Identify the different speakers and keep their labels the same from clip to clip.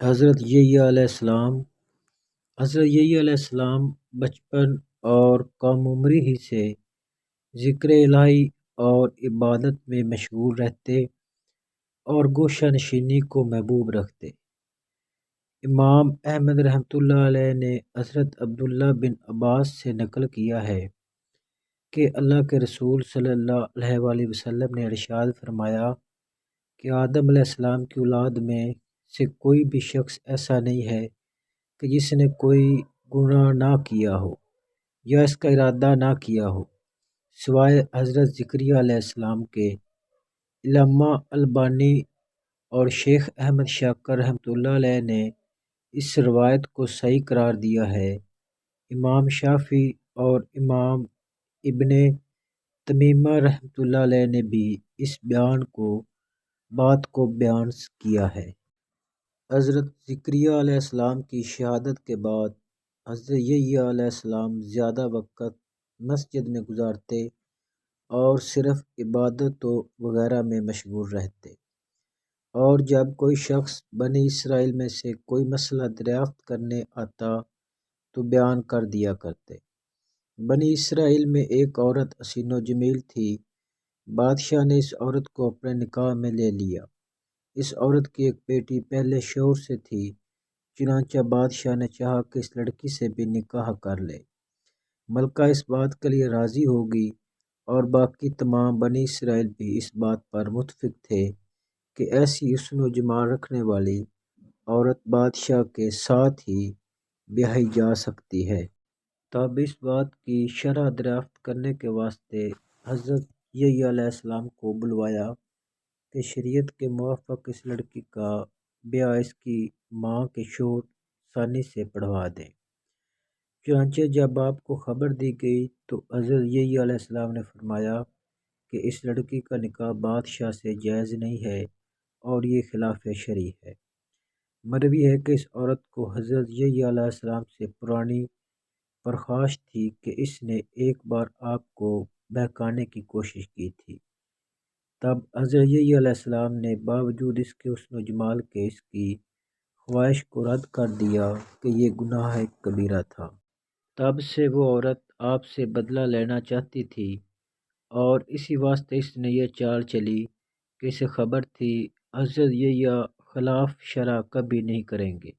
Speaker 1: حضرت یحییٰ علیہ السلام حضرت یحییٰ علیہ السلام بچپن اور کم عمری ہی سے ذکر الہی اور عبادت میں مشغول رہتے اور گوشہ نشینی کو محبوب رکھتے۔ امام احمد رحمۃ اللہ علیہ نے حضرت عبداللہ بن عباس سے نقل کیا ہے کہ اللہ کے رسول صلی اللہ علیہ وآلہ وسلم نے ارشاد فرمایا کہ آدم علیہ السلام کی اولاد میں سے کوئی بھی شخص ایسا نہیں ہے کہ جس نے کوئی گناہ نہ کیا ہو یا اس کا ارادہ نہ کیا ہو، سوائے حضرت زکریا علیہ السلام کے۔ علامہ البانی اور شیخ احمد شاکر رحمۃ اللہ علیہ نے اس روایت کو صحیح قرار دیا ہے۔ امام شافعی اور امام ابن تیمیہ رحمۃ اللہ علیہ نے بھی اس بات کو بیان کیا ہے۔ حضرت زکریا علیہ السلام کی شہادت کے بعد حضرت یحییٰ علیہ السلام زیادہ وقت مسجد میں گزارتے اور صرف عبادت وغیرہ میں مشغول رہتے، اور جب کوئی شخص بنی اسرائیل میں سے کوئی مسئلہ دریافت کرنے آتا تو بیان کر دیا کرتے۔ بنی اسرائیل میں ایک عورت حسین و جمیل تھی۔ بادشاہ نے اس عورت کو اپنے نکاح میں لے لیا۔ اس عورت کی ایک بیٹی پہلے شوہر سے تھی، چنانچہ بادشاہ نے چاہا کہ اس لڑکی سے بھی نکاح کر لے۔ ملکہ اس بات کے لیے راضی ہوگی اور باقی تمام بنی اسرائیل بھی اس بات پر متفق تھے کہ ایسی حسن و جمال رکھنے والی عورت بادشاہ کے ساتھ ہی بیاہی جا سکتی ہے۔ تب اس بات کی شرح دریافت کرنے کے واسطے حضرت یحییٰ علیہ السلام کو بلوایا کہ شریعت کے موافق اس لڑکی کا بیاہ اس کی ماں کے شوہر ثانی سے پڑھوا دیں۔ چنانچہ جب آپ کو خبر دی گئی تو حضرت یحییٰ علیہ السلام نے فرمایا کہ اس لڑکی کا نکاح بادشاہ سے جائز نہیں ہے اور یہ خلاف شرع ہے۔ مروی ہے کہ اس عورت کو حضرت یحییٰ علیہ السلام سے پرانی پرخاش تھی کہ اس نے ایک بار آپ کو بہکانے کی کوشش کی تھی۔ تب حضرت یحییٰ علیہ السلام نے باوجود اس کے حسن و جمال کے اس کی خواہش کو رد کر دیا کہ یہ گناہ کبیرہ تھا۔ تب سے وہ عورت آپ سے بدلہ لینا چاہتی تھی اور اسی واسطے اس نے یہ چال چلی کہ اسے خبر تھی حضرت یحییٰ خلاف شرع کبھی نہیں کریں گے۔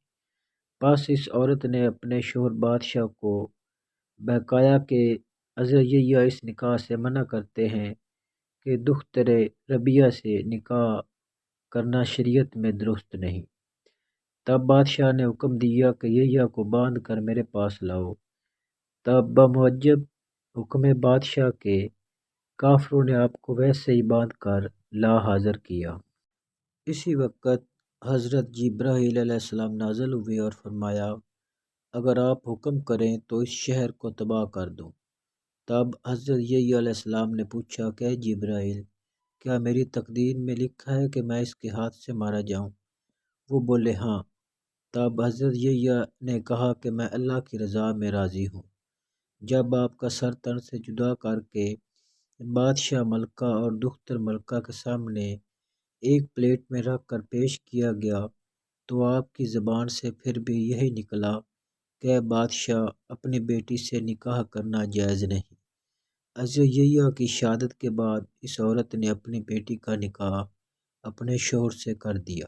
Speaker 1: پس اس عورت نے اپنے شوہر بادشاہ کو بہکایا کہ حضرت یحییٰ اس نکاح سے منع کرتے ہیں کہ دختر ربیہ سے نکاح کرنا شریعت میں درست نہیں۔ تب بادشاہ نے حکم دیا کہ یحییٰ کو باندھ کر میرے پاس لاؤ۔ تب بموجب حکم بادشاہ کے کافروں نے آپ کو ویسے ہی باندھ کر لا حاضر کیا۔ اسی وقت حضرت جبرائیل علیہ السلام نازل ہوئے اور فرمایا اگر آپ حکم کریں تو اس شہر کو تباہ کر دوں۔ تب حضرت یحییٰ علیہ السلام نے پوچھا کہ اے جبرائیل، کیا میری تقدیر میں لکھا ہے کہ میں اس کے ہاتھ سے مارا جاؤں؟ وہ بولے ہاں۔ تب حضرت یحییٰ نے کہا کہ میں اللہ کی رضا میں راضی ہوں۔ جب آپ کا سر تن سے جدا کر کے بادشاہ ملکہ اور دختر ملکہ کے سامنے ایک پلیٹ میں رکھ کر پیش کیا گیا تو آپ کی زبان سے پھر بھی یہی نکلا کہ اے بادشاہ، اپنی بیٹی سے نکاح کرنا جائز نہیں۔ حضرت یحییٰ کی شہادت کے بعد اس عورت نے اپنی بیٹی کا نکاح اپنے شوہر سے کر دیا۔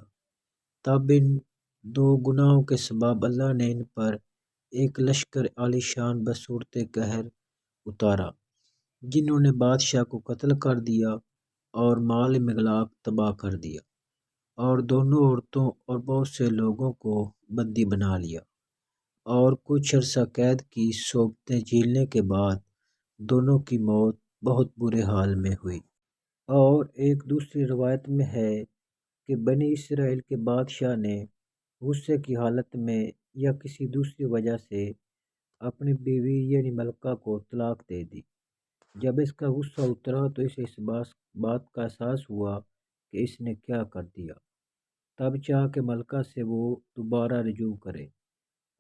Speaker 1: تب ان دو گناہوں کے سبب اللہ نے ان پر ایک لشکر عالی شان بصورت قہر اتارا، جنہوں نے بادشاہ کو قتل کر دیا اور مال مغلاق تباہ کر دیا، اور دونوں عورتوں اور بہت سے لوگوں کو بندی بنا لیا، اور کچھ عرصہ قید کی صحبتیں جھیلنے کے بعد دونوں کی موت بہت برے حال میں ہوئی۔ اور ایک دوسری روایت میں ہے کہ بنی اسرائیل کے بادشاہ نے غصے کی حالت میں یا کسی دوسری وجہ سے اپنی بیوی یعنی ملکہ کو طلاق دے دی۔ جب اس کا غصہ اترا تو اسے اس بات کا احساس ہوا کہ اس نے کیا کر دیا۔ تب چاہا کہ ملکہ سے وہ دوبارہ رجوع کرے۔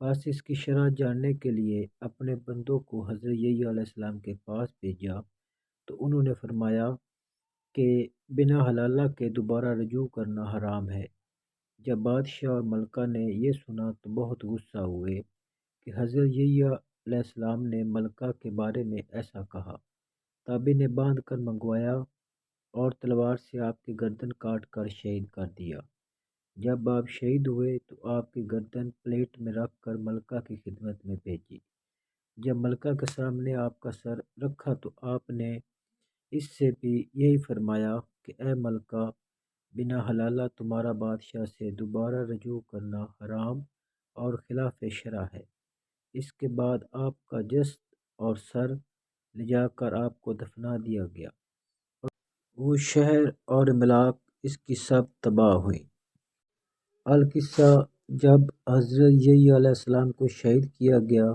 Speaker 1: پس اس کی شرح جاننے کے لیے اپنے بندوں کو حضرت یحییٰ علیہ السلام کے پاس بھیجا تو انہوں نے فرمایا کہ بنا حلالہ کے دوبارہ رجوع کرنا حرام ہے۔ جب بادشاہ اور ملکہ نے یہ سنا تو بہت غصہ ہوئے کہ حضرت یحییٰ علیہ السلام نے ملکہ کے بارے میں ایسا کہا۔ تابی نے باندھ کر منگوایا اور تلوار سے آپ کی گردن کاٹ کر شہید کر دیا۔ جب آپ شہید ہوئے تو آپ کی گردن پلیٹ میں رکھ کر ملکہ کی خدمت میں بھیجی۔ جب ملکہ کے سامنے آپ کا سر رکھا تو آپ نے اس سے بھی یہی فرمایا کہ اے ملکہ، بنا حلالہ تمہارا بادشاہ سے دوبارہ رجوع کرنا حرام اور خلاف شرع ہے۔ اس کے بعد آپ کا جسد اور سر لے جا کر آپ کو دفنا دیا گیا۔ وہ شہر اور ملاک اس کی سب تباہ ہوئی۔ القصہ: جب حضرت یحییٰ علیہ السلام کو شہید کیا گیا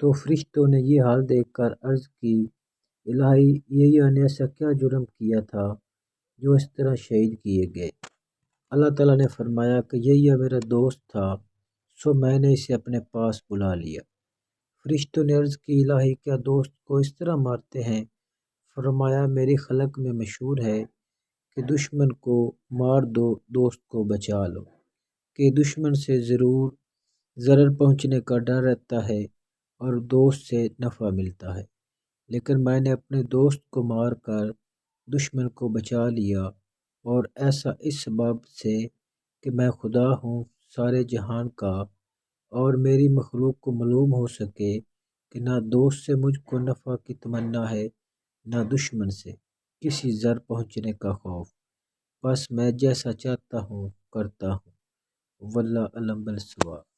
Speaker 1: تو فرشتوں نے یہ حال دیکھ کر عرض کی، الہی، یحییٰ نے ایسا کیا جرم کیا تھا جو اس طرح شہید کیے گئے؟ اللہ تعالیٰ نے فرمایا کہ یحییٰ میرا دوست تھا، سو میں نے اسے اپنے پاس بلا لیا۔ فرشتوں نے عرض کی، الہی، کیا دوست کو اس طرح مارتے ہیں؟ فرمایا، میری خلق میں مشہور ہے کہ دشمن کو مار دو، دوست کو بچا لو، کہ دشمن سے ضرور ضرر پہنچنے کا ڈر رہتا ہے اور دوست سے نفع ملتا ہے، لیکن میں نے اپنے دوست کو مار کر دشمن کو بچا لیا، اور ایسا اس سبب سے کہ میں خدا ہوں سارے جہان کا، اور میری مخلوق کو معلوم ہو سکے کہ نہ دوست سے مجھ کو نفع کی تمنا ہے نہ دشمن سے کسی ضرر پہنچنے کا خوف، بس میں جیسا چاہتا ہوں کرتا ہوں، واللہ اعلم بالصواب۔